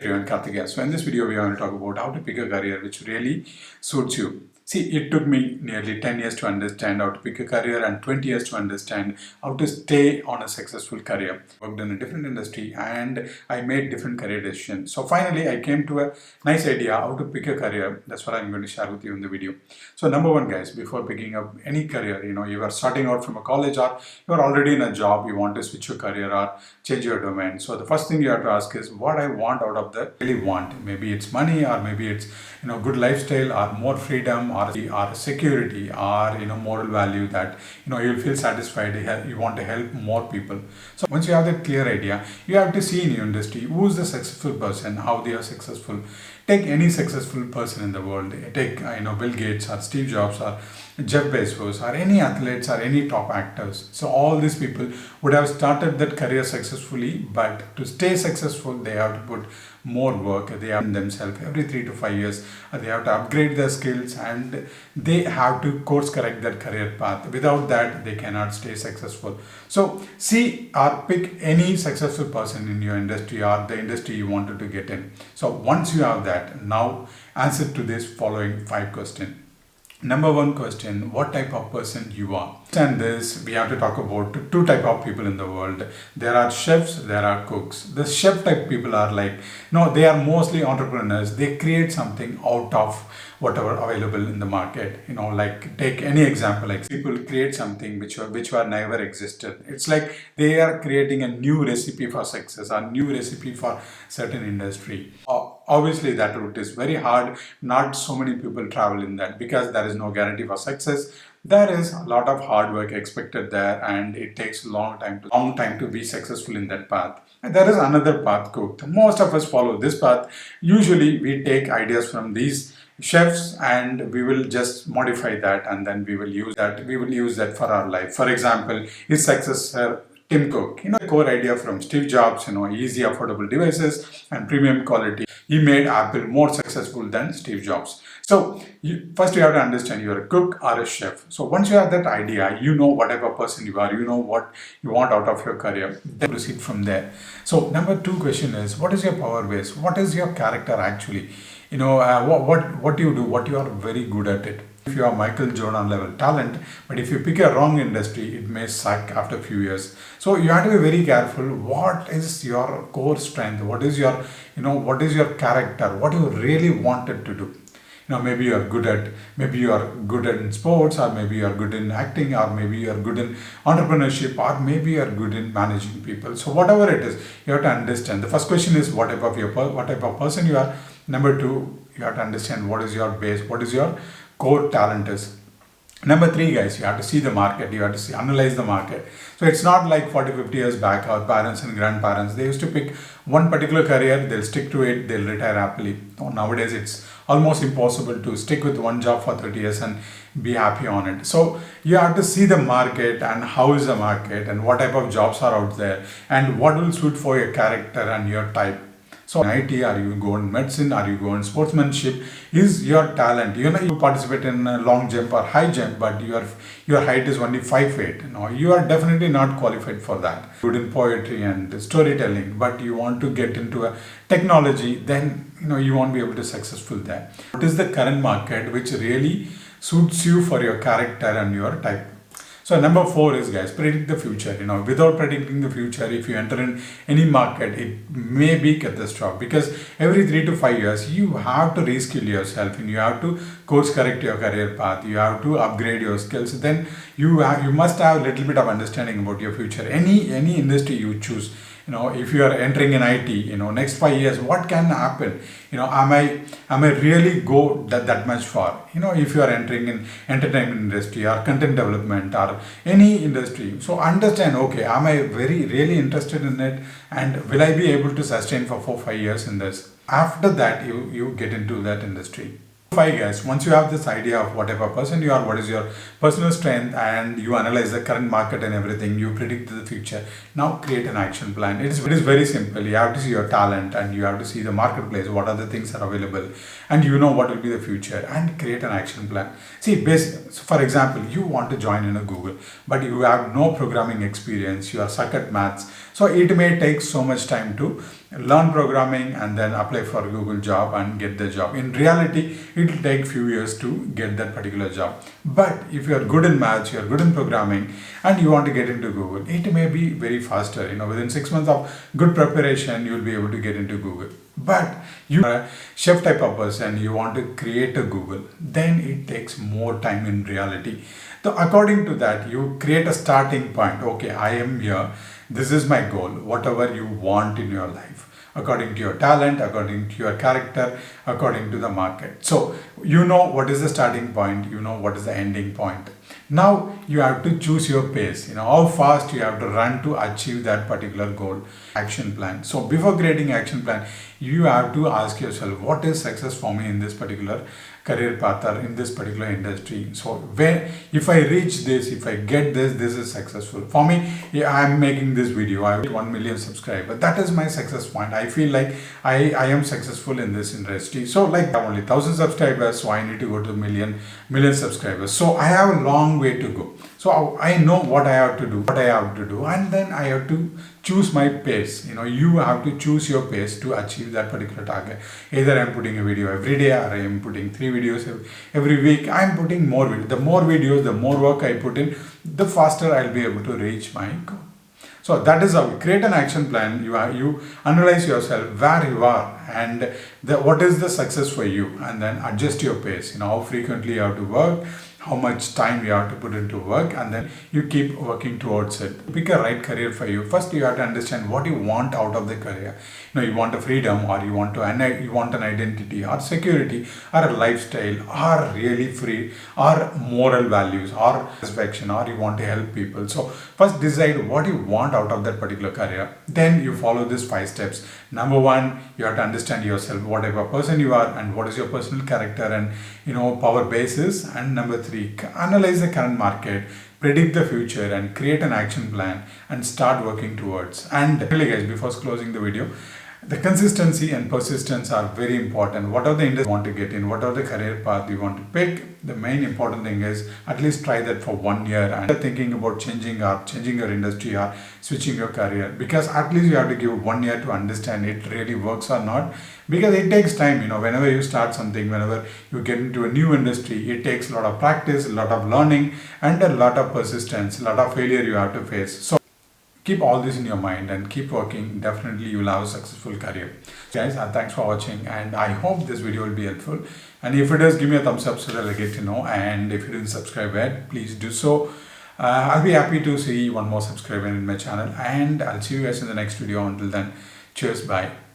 Everyone, Karthik. So in this video, we are going to talk about how to pick a career which really suits you. See, it took me nearly 10 years to understand how to pick a career and 20 years to understand how to stay on a successful career. I worked in a different industry and I made different career decisions. So finally, I came to a nice idea how to pick a career. That's what I'm going to share with you in the video. So number one, guys, before picking up any career, you are starting out from a college or you are already in a job, you want to switch your career or change your domain. So the first thing you have to ask is what I want out of the really want. Maybe it's money, or maybe it's good lifestyle, or more freedom, or security, or moral value that you'll feel satisfied. You want to help more people. So once you have that clear idea, you have to see in your industry who's the successful person, how they are successful. Take any successful person in the world. Take Bill Gates or Steve Jobs or Jeff Bezos or any athletes or any top actors. So all these people would have started that career successfully, but to stay successful, they have to put more work. They have in themselves every 3 to 5 years. They have to upgrade their skills and they have to course correct their career path. Without that, they cannot stay successful. So see or pick any successful person in your industry or the industry you wanted to get in. So once you have that, now answer to this following 5 questions. Number one question, what type of person you are? And this, we have to talk about two type of people in the world. There are chefs, there are cooks. The chef type people are they are mostly entrepreneurs. They create something out of whatever available in the market. Take any example, like people create something which were never existed. It's like they are creating a new recipe for success, a new recipe for certain industry. Obviously, that route is very hard. Not so many people travel in that because there is no guarantee for success. There is a lot of hard work expected there, and it takes a long time to be successful in that path. And there is another path cooked. Most of us follow this path. Usually, we take ideas from these chefs and we will just modify that, and then we will use that for our life. For example, his successor Tim Cook, the core idea from Steve Jobs, easy affordable devices and premium quality. He made Apple more successful than Steve Jobs. So first you have to understand you're a cook or a chef. So once you have that idea, you know what type of person you are, you know what you want out of your career. Then proceed from there. So number 2 question is, what is your power base? What is your character actually? What do you do? What you are very good at it. If you are Michael Jordan level talent, but if you pick a wrong industry, it may suck after a few years. So you have to be very careful. What is your core strength? What is your character? What you really wanted to do? Maybe you are good at in sports, or maybe you are good in acting, or maybe you are good in entrepreneurship, or maybe you are good in managing people. So whatever it is, you have to understand. The first question is what type of person you are. Number 2, you have to understand what is your base, what is your core talent is. Number 3, guys, you have to see the market, you have to analyze the market. So it's not like 40-50 years back, our parents and grandparents, they used to pick one particular career, they'll stick to it, they'll retire happily. Nowadays, it's almost impossible to stick with one job for 30 years and be happy on it. So you have to see the market and how is the market and what type of jobs are out there and what will suit for your character and your type. So in IT, are you go in medicine, are you go in sportsmanship, is your talent. You participate in a long jump or high jump, but your height is only 5'8". You are definitely not qualified for that. Good in poetry and storytelling, but you want to get into a technology, then you won't be able to successful there. What is the current market which really suits you for your character and your type? So number 4 is, guys, predict the future. Without predicting the future, if you enter in any market, it may be catastrophic, because every 3 to 5 years you have to reskill yourself and you have to course correct your career path. You have to upgrade your skills. Then you must have a little bit of understanding about your future. Any industry you choose. If you are entering in IT, next 5 years, what can happen? Am I really go that much far? If you are entering in entertainment industry or content development or any industry, so understand, okay, am I really interested in it, and will I be able to sustain for 4-5 years in this? After that, you get into that industry. 5, guys, once you have this idea of whatever person you are, what is your personal strength, and you analyze the current market and everything, you predict the future. Now create an action plan. It is very simple. You have to see your talent and you have to see the marketplace, what other things are available, and what will be the future, and create an action plan. See, for example, you want to join in a Google, but you have no programming experience, you are suck at maths. So it may take so much time to learn programming and then apply for a Google job and get the job. In reality, it will take few years to get that particular job. But if you are good in maths, you are good in programming, and you want to get into Google, it may be very faster. Within 6 months of good preparation, you will be able to get into Google. But you are a chef type of person, you want to create a Google, then it takes more time in reality. So according to that, you create a starting point. Okay, I am here. This is my goal. Whatever you want in your life, according to your talent, according to your character, according to the market. So you know what is the starting point, you know what is the ending point. Now you have to choose your pace, how fast you have to run to achieve that particular goal. Action plan. So before creating action plan, you have to ask yourself, what is success for me in this particular career path or in this particular industry. So where, if I reach this, if I get this, this is successful. For me, I am making this video, I have 1 million subscribers. That is my success point. I feel like I am successful in this industry. So like I have only 1,000 subscribers, so I need to go to million subscribers. So I have a long way to go. So I know what I have to do, and then I have to choose my pace. You have to choose your pace to achieve that particular target. Either I am putting a video every day, or I am putting 3 videos every week. I am putting more videos. The more videos, the more work I put in, the faster I'll be able to reach my goal. So that is how you create an action plan. You analyze yourself, where you are, and what is the success for you, and then adjust your pace. How frequently you have to work, how much time you have to put into work, and then you keep working towards it. Pick a right career for you. First, you have to understand what you want out of the career. You want a freedom, or you want an identity, or security, or a lifestyle, or really free, or moral values, or satisfaction, or you want to help people. So first decide what you want out of that particular career. Then you follow these 5 steps. Number 1, you have to understand yourself, what type of person you are, and what is your personal character and power basis. And number 3, analyze the current market, predict the future, and create an action plan and start working towards. And really guys, before closing the video, the consistency and persistence are very important. What are the industry you want to get in, what are the career path you want to pick, the main important thing is at least try that for 1 year and thinking about changing your industry or switching your career, because at least you have to give 1 year to understand it really works or not, because it takes time. Whenever you start something, whenever you get into a new industry, it takes a lot of practice, a lot of learning, and a lot of persistence, a lot of failure you have to face. So keep all this in your mind and keep working. Definitely you will have a successful career. Guys, thanks for watching, and I hope this video will be helpful. And if it does, give me a thumbs up so that I get to know. And if you didn't subscribe yet, please do so. I'll be happy to see one more subscriber in my channel, and I'll see you guys in the next video. Until then, cheers, bye.